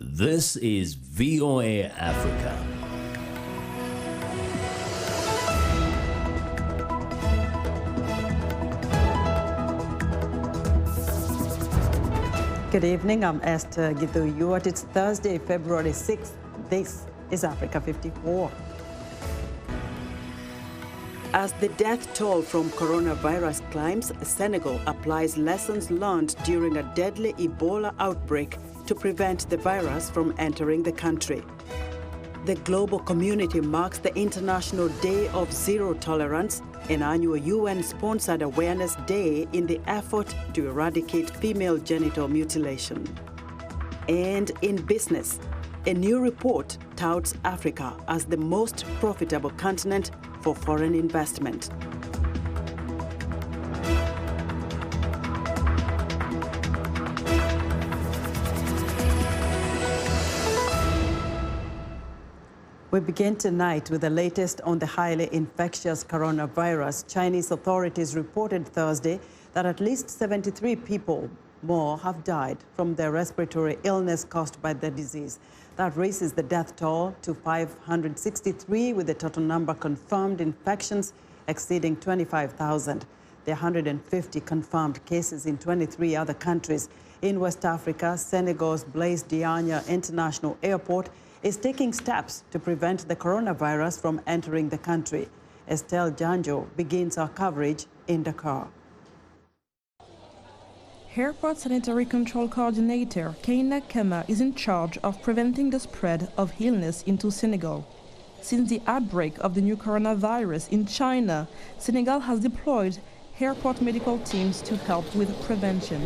This is VOA Africa. Good evening, I'm Esther Githu-Yuat. It's Thursday, February 6th. This is Africa 54. As the death toll from coronavirus climbs, Senegal applies lessons learned during a deadly Ebola outbreak to prevent the virus from entering the country. The global community marks the International Day of Zero Tolerance, an annual UN-sponsored awareness day in the effort to eradicate female genital mutilation. And in business, a new report touts Africa as the most profitable continent for foreign investment. We begin tonight with the latest on the highly infectious coronavirus. Chinese authorities reported Thursday that at least 73 people more have died from the respiratory illness caused by the disease. That raises the death toll to 563, with the total number confirmed infections exceeding 25,000. There are 150 confirmed cases in 23 other countries. In West Africa, Senegal's Blaise Diagne International Airport is taking steps to prevent the coronavirus from entering the country. Estelle Janjo begins our coverage in Dakar. Airport Sanitary Control Coordinator Keina Kema is in charge of preventing the spread of illness into Senegal. Since the outbreak of the new coronavirus in China, Senegal has deployed airport medical teams to help with prevention.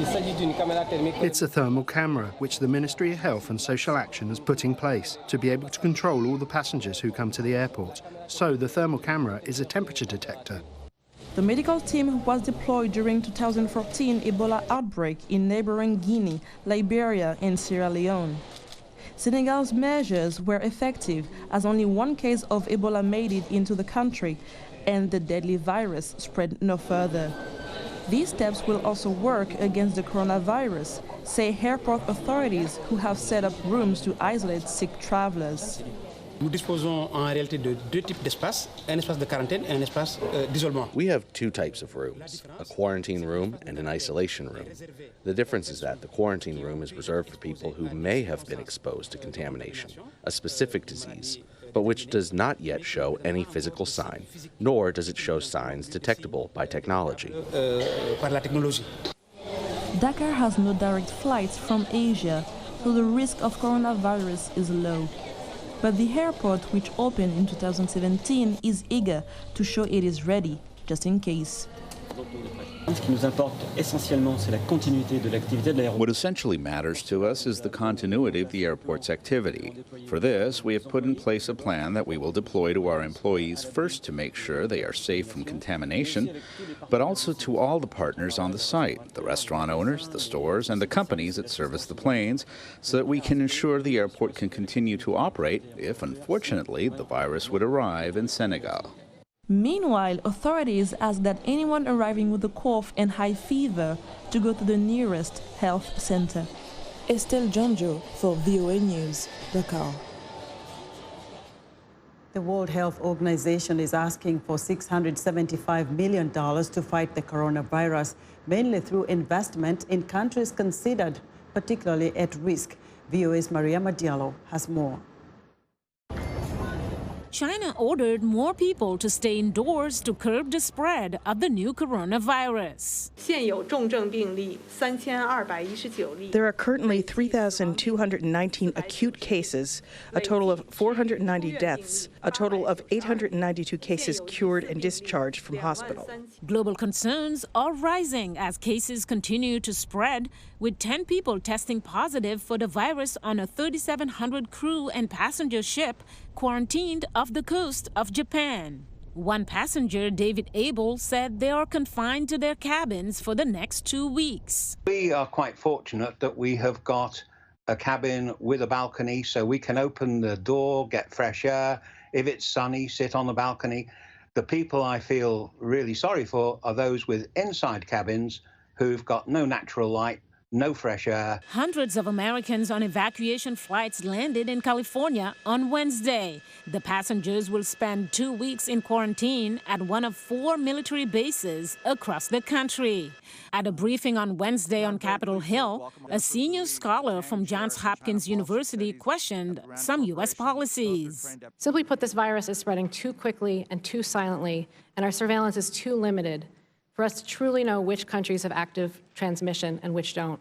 It's a thermal camera which the Ministry of Health and Social Action has put in place to be able to control all the passengers who come to the airport. So the thermal camera is a temperature detector. The medical team was deployed during 2014 Ebola outbreak in neighboring Guinea, Liberia, and Sierra Leone. Senegal's measures were effective as only one case of Ebola made it into the country, and the deadly virus spread no further. These steps will also work against the coronavirus, say airport authorities who have set up rooms to isolate sick travelers. Nous disposons en réalité de deux types d'espaces, un espace de quarantaine et un espace d'isolement. We have two types of rooms, a quarantine room and an isolation room. The difference is that the quarantine room is reserved for people who may have been exposed to contamination, a specific disease, but which does not yet show any physical sign, nor does it show signs detectable by technology. Par la technologie. Dakar has no direct flights from Asia, so the risk of coronavirus is low. But the airport, which opened in 2017, is eager to show it is ready, just in case. What essentially matters to us is the continuity of the airport's activity. For this, we have put in place a plan that we will deploy to our employees, first to make sure they are safe from contamination, but also to all the partners on the site, the restaurant owners, the stores, and the companies that service the planes, so that we can ensure the airport can continue to operate if, unfortunately, the virus would arrive in Senegal. Meanwhile, authorities ask that anyone arriving with a cough and high fever to go to the nearest health center. Estelle Janjo for VOA News, Dakar. The World Health Organization is asking for $675 million to fight the coronavirus, mainly through investment in countries considered particularly at risk. VOA's Mariama Diallo has more. China ordered more people to stay indoors to curb the spread of the new coronavirus. There are currently 3,219 acute cases, a total of 490 deaths, a total of 892 cases cured and discharged from hospital. Global concerns are rising as cases continue to spread, with 10 people testing positive for the virus on a 3,700 crew and passenger ship quarantined off the coast of Japan. One passenger, David Abel, said they are confined to their cabins for the next 2 weeks. We are quite fortunate that we have got a cabin with a balcony, so we can open the door, get fresh air. If it's sunny, sit on the balcony. The people I feel really sorry for are those with inside cabins who've got no natural light, no fresh air. Hundreds of Americans on evacuation flights landed in California on Wednesday. The passengers will spend 2 weeks in quarantine at one of 4 military bases across the country. At a briefing on Wednesday on Capitol Hill, a senior scholar from Johns Hopkins University questioned some U.S. policies. Simply put, this virus is spreading too quickly and too silently, and our surveillance is too limited for us to truly know which countries have active transmission and which don't.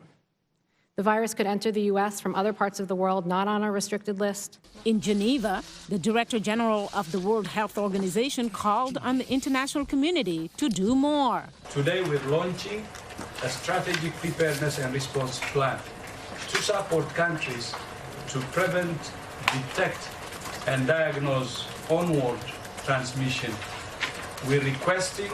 The virus could enter the U.S. from other parts of the world not on our restricted list. In Geneva, the Director General of the World Health Organization called on the international community to do more. Today we're launching a strategic preparedness and response plan to support countries to prevent, detect, and diagnose onward transmission. We're requesting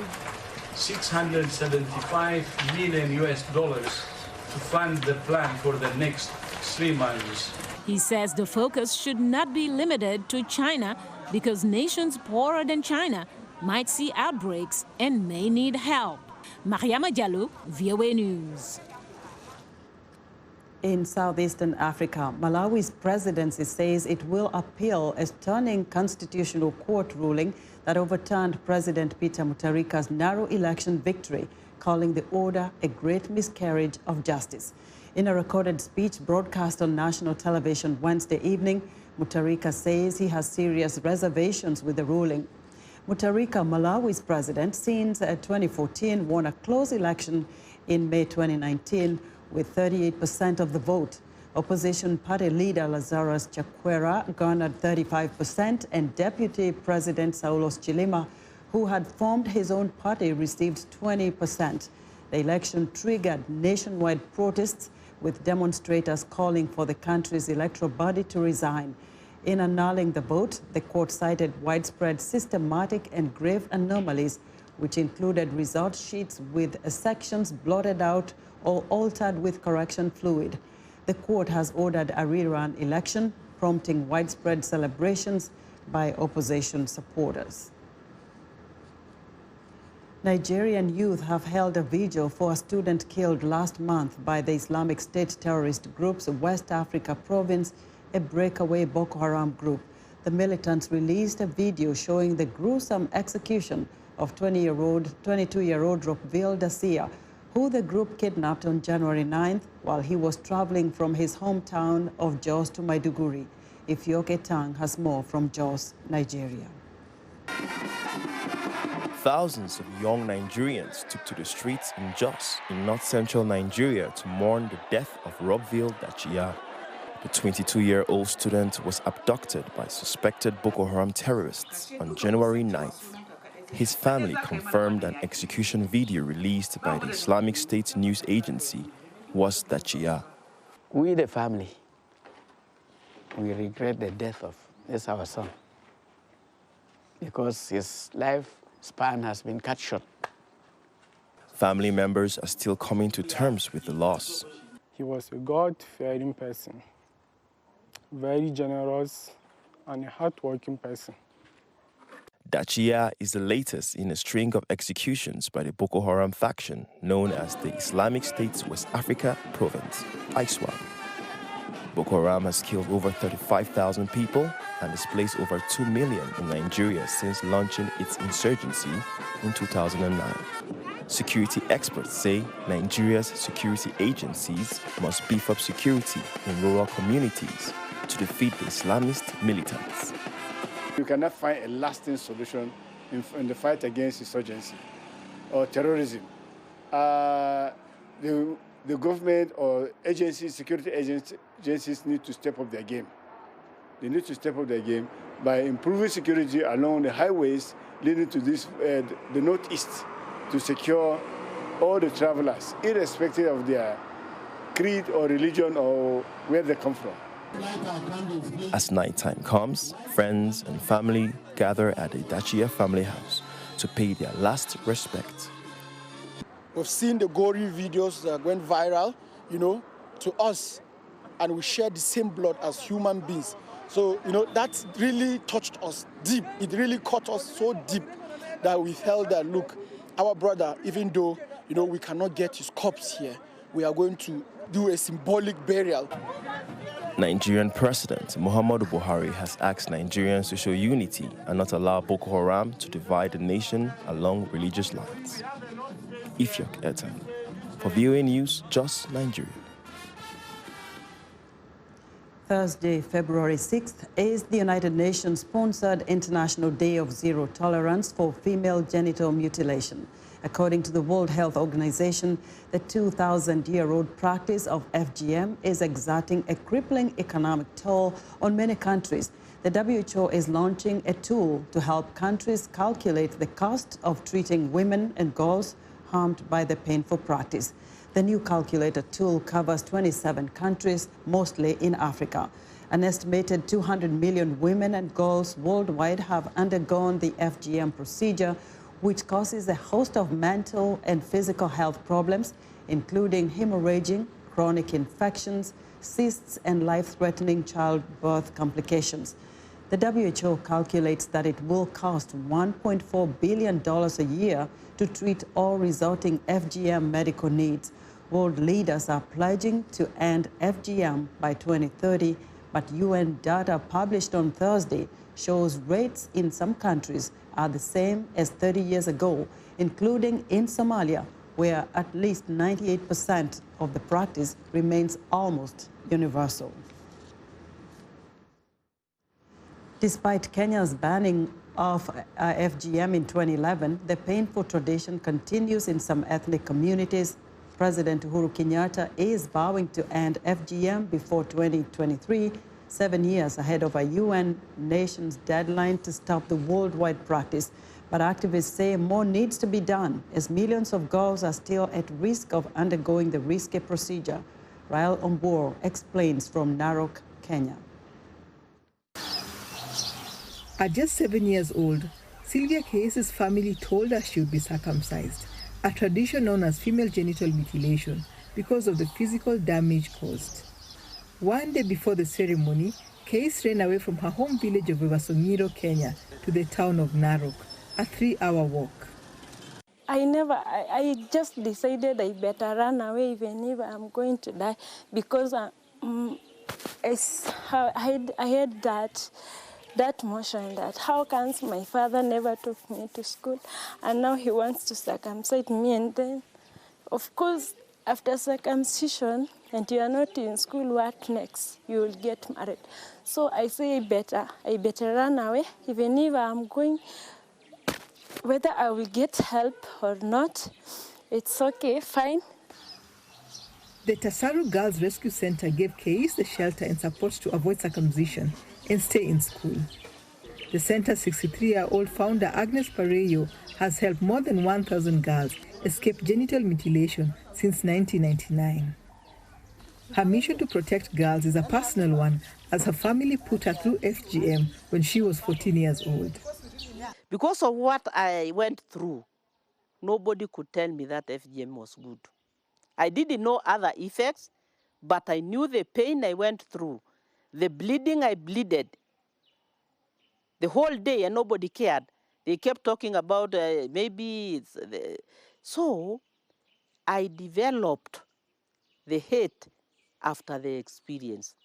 $675 million to fund the plan for the next 3 months. He says the focus should not be limited to China because nations poorer than China might see outbreaks and may need help. Mariama Diallo, VOA News. In southeastern Africa, Malawi's presidency says it will appeal a stunning constitutional court ruling that overturned President Peter Mutharika's narrow election victory, calling the order a great miscarriage of justice. In a recorded speech broadcast on national television Wednesday evening, Mutharika says he has serious reservations with the ruling. Mutharika, Malawi's president since 2014, won a close election in May 2019 with 38% of the vote. Opposition party leader Lazarus Chakwera garnered 35%, and Deputy President Saulos Chilima, who had formed his own party, received 20%. The election triggered nationwide protests, with demonstrators calling for the country's electoral body to resign. In annulling the vote, the court cited widespread systematic and grave anomalies, which included result sheets with sections blotted out or altered with correction fluid. The court has ordered a rerun election, prompting widespread celebrations by opposition supporters. Nigerian youth have held a vigil for a student killed last month by the Islamic State terrorist group's West Africa province, a breakaway Boko Haram group. The militants released a video showing the gruesome execution of 22-year-old Rockville Dacia, who the group kidnapped on January 9th while he was traveling from his hometown of Jos to Maiduguri. Ifyoke Tang has more from Jos, Nigeria. Thousands of young Nigerians took to the streets in Jos, in north-central Nigeria, to mourn the death of Rockville Dacia. The 22-year-old student was abducted by suspected Boko Haram terrorists on January 9th. His family confirmed an execution video released by the Islamic State news agency was Dacia. We, the family, we regret the death of our son because his lifespan has been cut short. Family members are still coming to terms with the loss. He was a God-fearing person, very generous and a hardworking person. Dacia is the latest in a string of executions by the Boko Haram faction known as the Islamic State's West Africa province, ISWAP. Boko Haram has killed over 35,000 people and displaced over 2 million in Nigeria since launching its insurgency in 2009. Security experts say Nigeria's security agencies must beef up security in rural communities to defeat the Islamist militants. You cannot find a lasting solution in the fight against insurgency or terrorism. The government or agencies, security agencies need to step up their game. They need to step up their game by improving security along the highways leading to the northeast, to secure all the travelers, irrespective of their creed or religion or where they come from. As nighttime comes, friends and family gather at the Dacia family house to pay their last respect. We've seen the gory videos that went viral, to us, and we share the same blood as human beings. So, that really touched us deep. It really caught us so deep that we felt that, look, our brother, even though, we cannot get his corpse here, we are going to do a symbolic burial. Nigerian President Muhammadu Buhari has asked Nigerians to show unity and not allow Boko Haram to divide the nation along religious lines. Ifyok Eta. For VOA News, Jos, Nigeria. Thursday, February 6th, is the United Nations-sponsored International Day of Zero Tolerance for Female Genital Mutilation. According to the World Health Organization, the 2,000-year-old practice of FGM is exerting a crippling economic toll on many countries. The WHO is launching a tool to help countries calculate the cost of treating women and girls harmed by the painful practice. The new calculator tool covers 27 countries, mostly in Africa. An estimated 200 million women and girls worldwide have undergone the FGM procedure, which causes a host of mental and physical health problems, including hemorrhaging, chronic infections, cysts, and life-threatening childbirth complications. The WHO calculates that it will cost $1.4 billion a year to treat all resulting FGM medical needs. World leaders are pledging to end FGM by 2030, but UN data published on Thursday shows rates in some countries are the same as 30 years ago, including in Somalia, where at least 98% of the practice remains almost universal. Despite Kenya's banning of FGM in 2011, the painful tradition continues in some ethnic communities. President Uhuru Kenyatta is vowing to end FGM before 2023, 7 years ahead of a UN nation's deadline to stop the worldwide practice. But activists say more needs to be done, as millions of girls are still at risk of undergoing the risky procedure. Rael Omburo explains from Narok, Kenya. At just 7 years old, Sylvia Case's family told her she would be circumcised, a tradition known as female genital mutilation, because of the physical damage caused. One day before the ceremony, Case ran away from her home village of Evasongiro, Kenya, to the town of Narok, a 3-hour walk. I just decided I better run away even if I'm going to die, because I had that motion that how comes my father never took me to school and now he wants to circumcise me, and then of course after circumcision and you are not in school, what next? You will get married. So I say I better run away, even if I'm going, whether I will get help or not, it's okay, fine. The Tasaru Girls Rescue Center gave Case the shelter and support to avoid circumcision and stay in school. The center's 63-year-old founder, Agnes Pareyo, has helped more than 1,000 girls escape genital mutilation since 1999. Her mission to protect girls is a personal one, as her family put her through FGM when she was 14 years old. Because of what I went through, nobody could tell me that FGM was good. I didn't know other effects, but I knew the pain I went through, the bleeding I bleeded the whole day, and nobody cared. They kept talking about maybe it's so I developed the hate after the experience.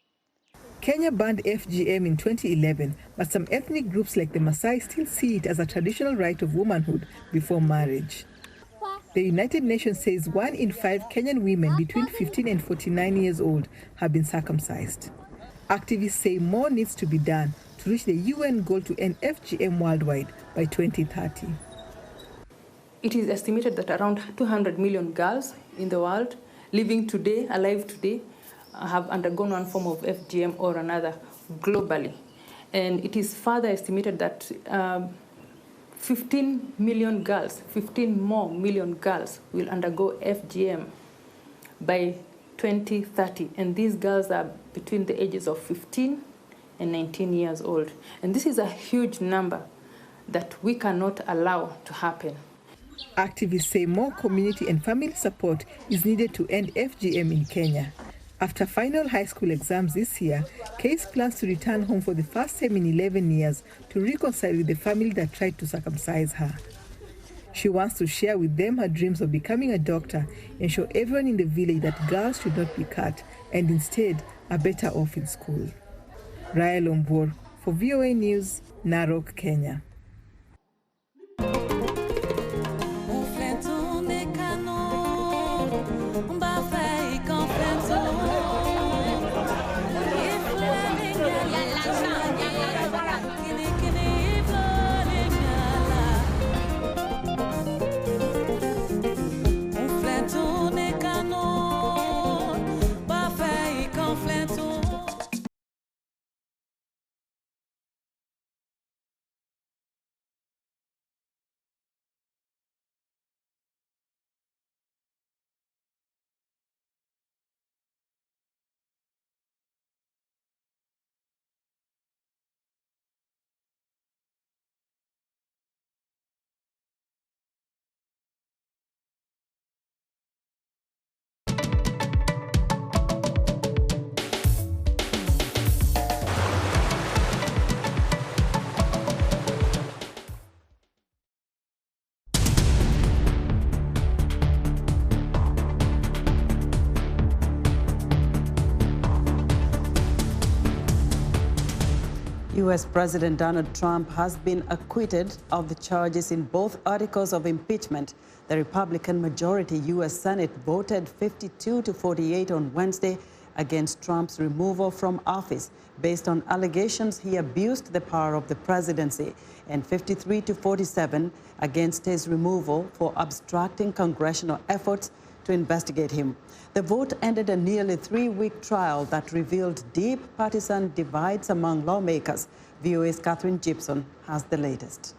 Kenya banned FGM in 2011, but some ethnic groups like the Maasai still see it as a traditional right of womanhood before marriage. The United Nations says 1 in 5 Kenyan women between 15 and 49 years old have been circumcised. Activists say more needs to be done to reach the UN goal to end FGM worldwide by 2030. It is estimated that around 200 million girls in the world alive today, have undergone one form of FGM or another globally. And it is further estimated that 15 more million girls will undergo FGM by 2030. And these girls are between the ages of 15 and 19 years old. And this is a huge number that we cannot allow to happen. Activists say more community and family support is needed to end FGM in Kenya. After final high school exams this year, Case plans to return home for the first time in 11 years to reconcile with the family that tried to circumcise her. She wants to share with them her dreams of becoming a doctor and show everyone in the village that girls should not be cut and instead are better off in school. Raya Lombor for VOA News, Narok, Kenya. U.S. President Donald Trump has been acquitted of the charges in both articles of impeachment. The Republican majority U.S. Senate voted 52 to 48 on Wednesday against Trump's removal from office based on allegations he abused the power of the presidency, and 53 to 47 against his removal for obstructing congressional efforts to investigate him. The vote ended a nearly 3-week trial that revealed deep partisan divides among lawmakers. VOA's Catherine Gibson has the latest.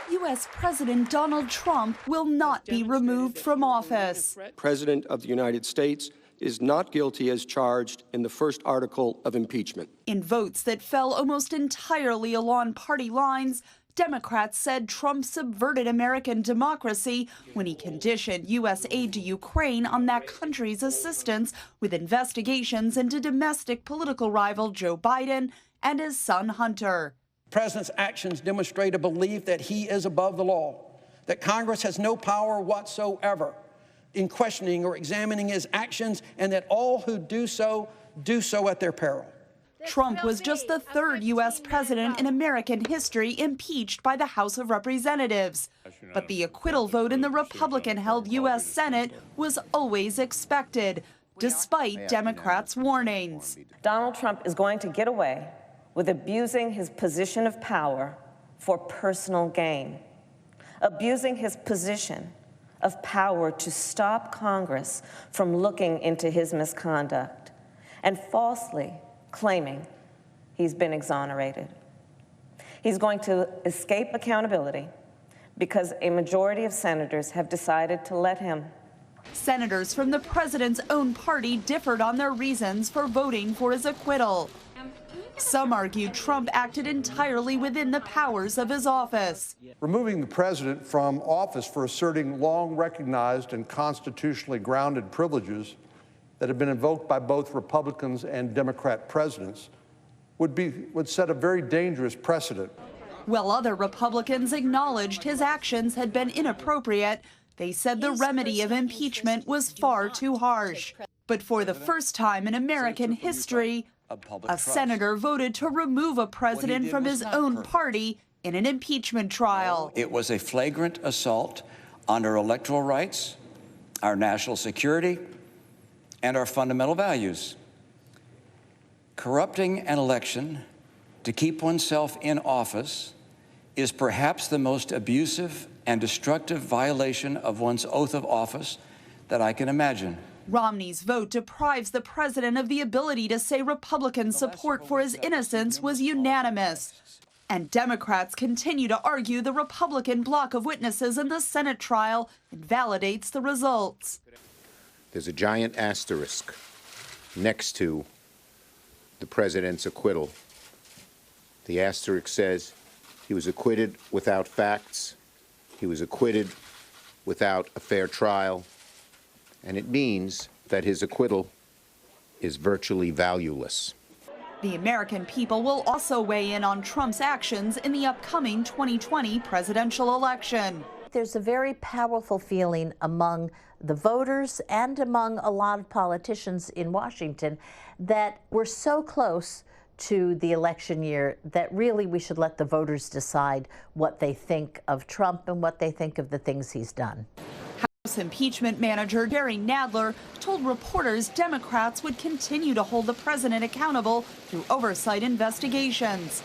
U.S. President Donald Trump will not be removed from office. President of the United States is not guilty as charged in the first article of impeachment. In votes that fell almost entirely along party lines, Democrats said Trump subverted American democracy when he conditioned U.S. aid to Ukraine on that country's assistance with investigations into domestic political rival Joe Biden and his son Hunter. The president's actions demonstrate a belief that he is above the law, that Congress has no power whatsoever in questioning or examining his actions, and that all who do so at their peril. Trump was just the third U.S. president in American history impeached by the House of Representatives. But the acquittal vote in the Republican-held U.S. Senate was always expected, despite Democrats' warnings. Donald Trump is going to get away with abusing his position of power for personal gain, abusing his position of power to stop Congress from looking into his misconduct, and falsely claiming he's been exonerated. He's going to escape accountability because a majority of senators have decided to let him. Senators from the president's own party differed on their reasons for voting for his acquittal. Some argued Trump acted entirely within the powers of his office. Removing the president from office for asserting long-recognized and constitutionally grounded privileges that have been invoked by both Republicans and Democrat presidents would set a very dangerous precedent. While other Republicans acknowledged his actions had been inappropriate, they said the remedy of impeachment was far too harsh. But for the first time in American history, a senator voted to remove a president from his own party in an impeachment trial. It was a flagrant assault on our electoral rights, our national security, and our fundamental values. Corrupting an election to keep oneself in office is perhaps the most abusive and destructive violation of one's oath of office that I can imagine. Romney's vote deprives the president of the ability to say Republican support for his innocence was unanimous. And Democrats continue to argue the Republican bloc of witnesses in the Senate trial invalidates the results. There's a giant asterisk next to the president's acquittal. The asterisk says he was acquitted without facts, he was acquitted without a fair trial, and it means that his acquittal is virtually valueless. The American people will also weigh in on Trump's actions in the upcoming 2020 presidential election. There's a very powerful feeling among the voters and among a lot of politicians in Washington that we're so close to the election year that really we should let the voters decide what they think of Trump and what they think of the things he's done. House impeachment manager Jerry Nadler told reporters Democrats would continue to hold the president accountable through oversight investigations.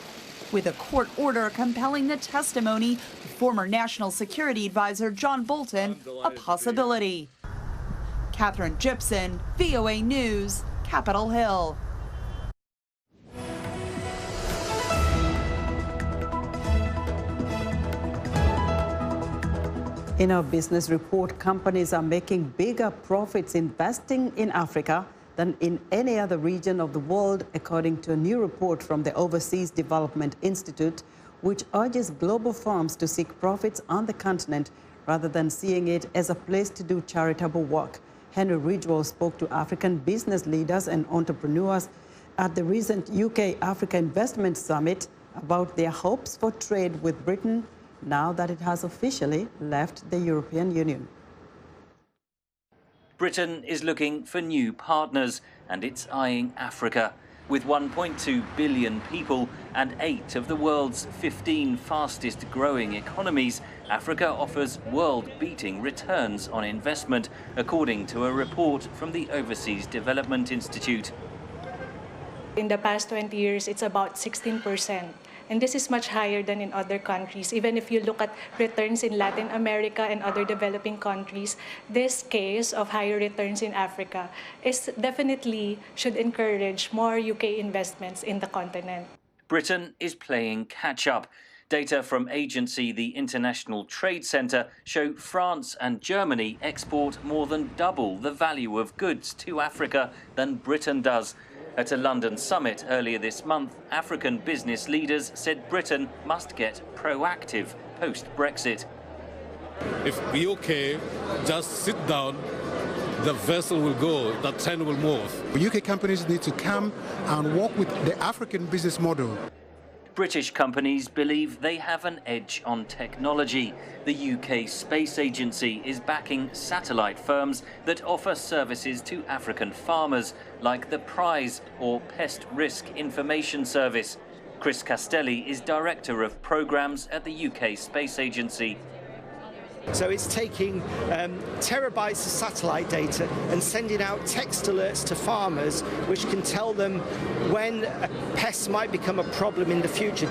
With a court order compelling the testimony of former National Security Advisor John Bolton a possibility. Catherine Gibson, VOA News, Capitol Hill. In our business report, companies are making bigger profits investing in Africa than in any other region of the world, according to a new report from the Overseas Development Institute, which urges global firms to seek profits on the continent rather than seeing it as a place to do charitable work. Henry Ridgwell spoke to African business leaders and entrepreneurs at the recent UK-Africa Investment Summit about their hopes for trade with Britain now that it has officially left the European Union. Britain is looking for new partners, and it's eyeing Africa. With 1.2 billion people and 8 of the world's 15 fastest growing economies, Africa offers world-beating returns on investment, according to a report from the Overseas Development Institute. In the past 20 years, it's about 16%. And this is much higher than in other countries. Even if you look at returns in Latin America and other developing countries, this case of higher returns in Africa is definitely should encourage more UK investments in the continent. Britain is playing catch-up. Data from agency the International Trade Centre show France and Germany export more than double the value of goods to Africa than Britain does. At a London summit earlier this month, African business leaders said Britain must get proactive post-Brexit. If the UK just sit down, the vessel will go, the train will move. UK companies need to come and work with the African business model. British companies believe they have an edge on technology. The UK Space Agency is backing satellite firms that offer services to African farmers, like the PRIZE or Pest Risk Information Service. Chris Castelli is Director of Programmes at the UK Space Agency. So it's taking terabytes of satellite data and sending out text alerts to farmers, which can tell them when pests might become a problem in the future.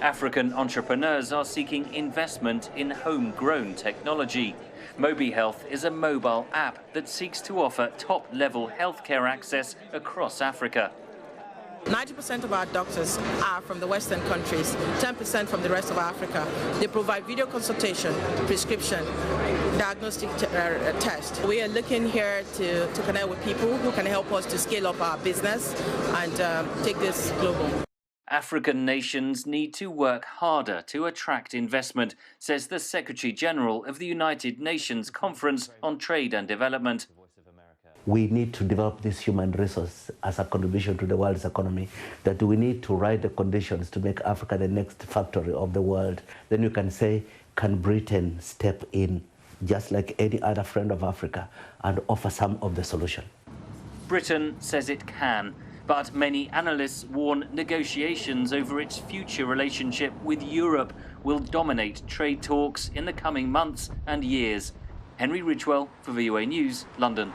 African entrepreneurs are seeking investment in homegrown technology. Mobi Health is a mobile app that seeks to offer top-level healthcare access across Africa. 90% of our doctors are from the Western countries, 10% from the rest of Africa. They provide video consultation, prescription, diagnostic test. We are looking here to connect with people who can help us to scale up our business and take this global. African nations need to work harder to attract investment, says the Secretary General of the United Nations Conference on Trade and Development. We need to develop this human resource as a contribution to the world's economy, that we need to write the conditions to make Africa the next factory of the world. Then you can say, can Britain step in, just like any other friend of Africa, and offer some of the solution? Britain says it can, but many analysts warn negotiations over its future relationship with Europe will dominate trade talks in the coming months and years. Henry Ridgwell for VOA News, London.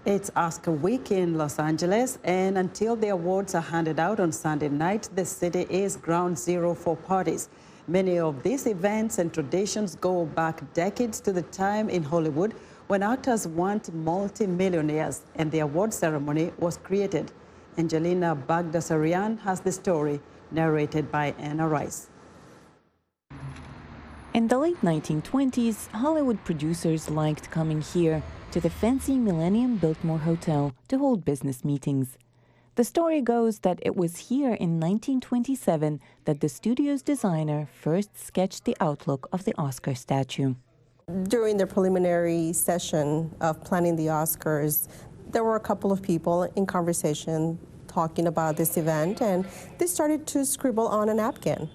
It's Oscar week in Los Angeles, and until the awards are handed out on Sunday night, the city is ground zero for parties. Many of these events and traditions go back decades to the time in Hollywood when actors weren't multi-millionaires and the award ceremony was created. Angelina Bagdasarian has the story, narrated by Anna Rice. In the late 1920s, Hollywood producers liked coming here to the fancy Millennium Biltmore Hotel to hold business meetings. The story goes that it was here in 1927 that the studio's designer first sketched the outlook of the Oscar statue. During the preliminary session of planning the Oscars, There were a couple of people in conversation talking about this event, and they started to scribble on a napkin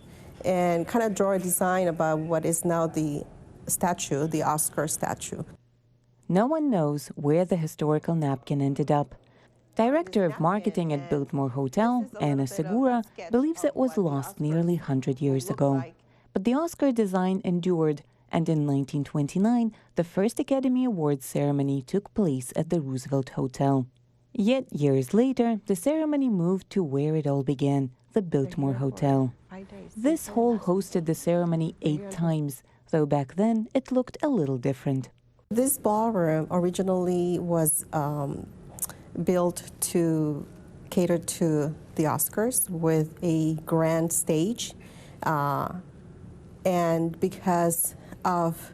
and kind of draw a design about what is now the statue, the Oscar statue. No one knows where the historical napkin ended up. Director of marketing at Biltmore Hotel, Anna Segura, believes it was lost nearly 100 years ago. But the Oscar design endured, and in 1929, the first Academy Awards ceremony took place at the Roosevelt Hotel. Yet years later, the ceremony moved to where it all began, the Biltmore Hotel. This hall hosted the ceremony 8 times, though back then it looked a little different. This ballroom originally was built to cater to the Oscars with a grand stage. And because of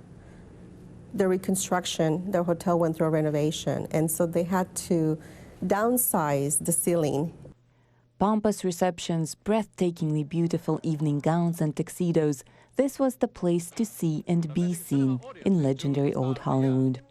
the reconstruction, the hotel went through a renovation, and so they had to downsize the ceiling. Pompous receptions, breathtakingly beautiful evening gowns and tuxedos, this was the place to see and be seen in legendary old Hollywood.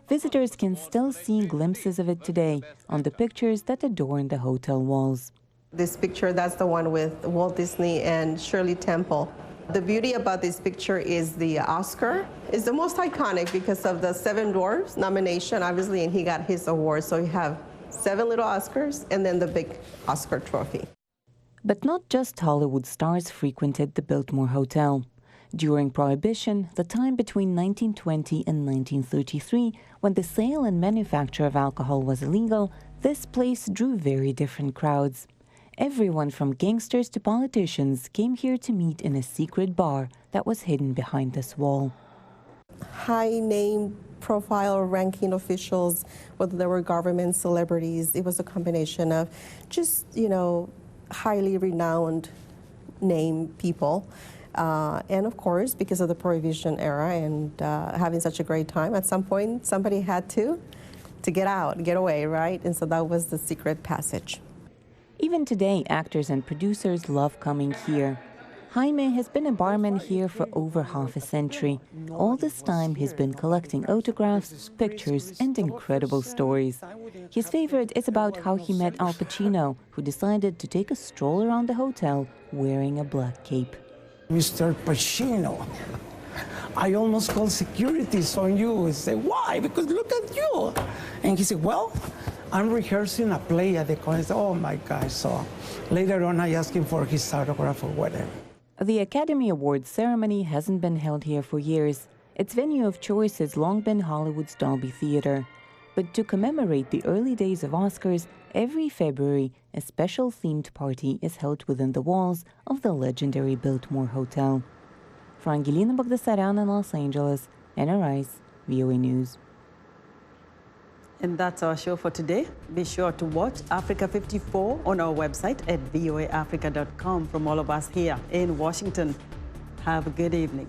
Visitors can still see glimpses of it today on the pictures that adorn the hotel walls. This picture, that's the one with Walt Disney and Shirley Temple. The beauty about this picture is the Oscar is the most iconic because of the 7 Dwarfs nomination, obviously, and he got his award. So you have 7 little Oscars and then the big Oscar trophy. But not just Hollywood stars frequented the Biltmore Hotel. During Prohibition, the time between 1920 and 1933, when the sale and manufacture of alcohol was illegal, this place drew very different crowds. Everyone from gangsters to politicians came here to meet in a secret bar that was hidden behind this wall. High-name profile ranking officials, whether they were government celebrities, it was a combination of just, highly renowned name people. And of course, because of the Prohibition era and having such a great time, at some point somebody had to get out, get away, right? And so that was the secret passage. Even today, actors and producers love coming here. Jaime has been a barman here for over half a century. All this time, he's been collecting autographs, pictures, and incredible stories. His favorite is about how he met Al Pacino, who decided to take a stroll around the hotel wearing a black cape. Mr. Pacino, I almost called security on you. I said, why? Because look at you. And he said, well, I'm rehearsing a play at the college. Oh my gosh. So later on, I asked him for his autograph or whatever. The Academy Awards ceremony hasn't been held here for years. Its venue of choice has long been Hollywood's Dolby Theatre. But to commemorate the early days of Oscars, every February, a special themed party is held within the walls of the legendary Biltmore Hotel. For Angelina Bogdassaryan in Los Angeles, Anna Rice, VOA News. And that's our show for today. Be sure to watch Africa 54 on our website at voaafrica.com. From all of us here in Washington, have a good evening.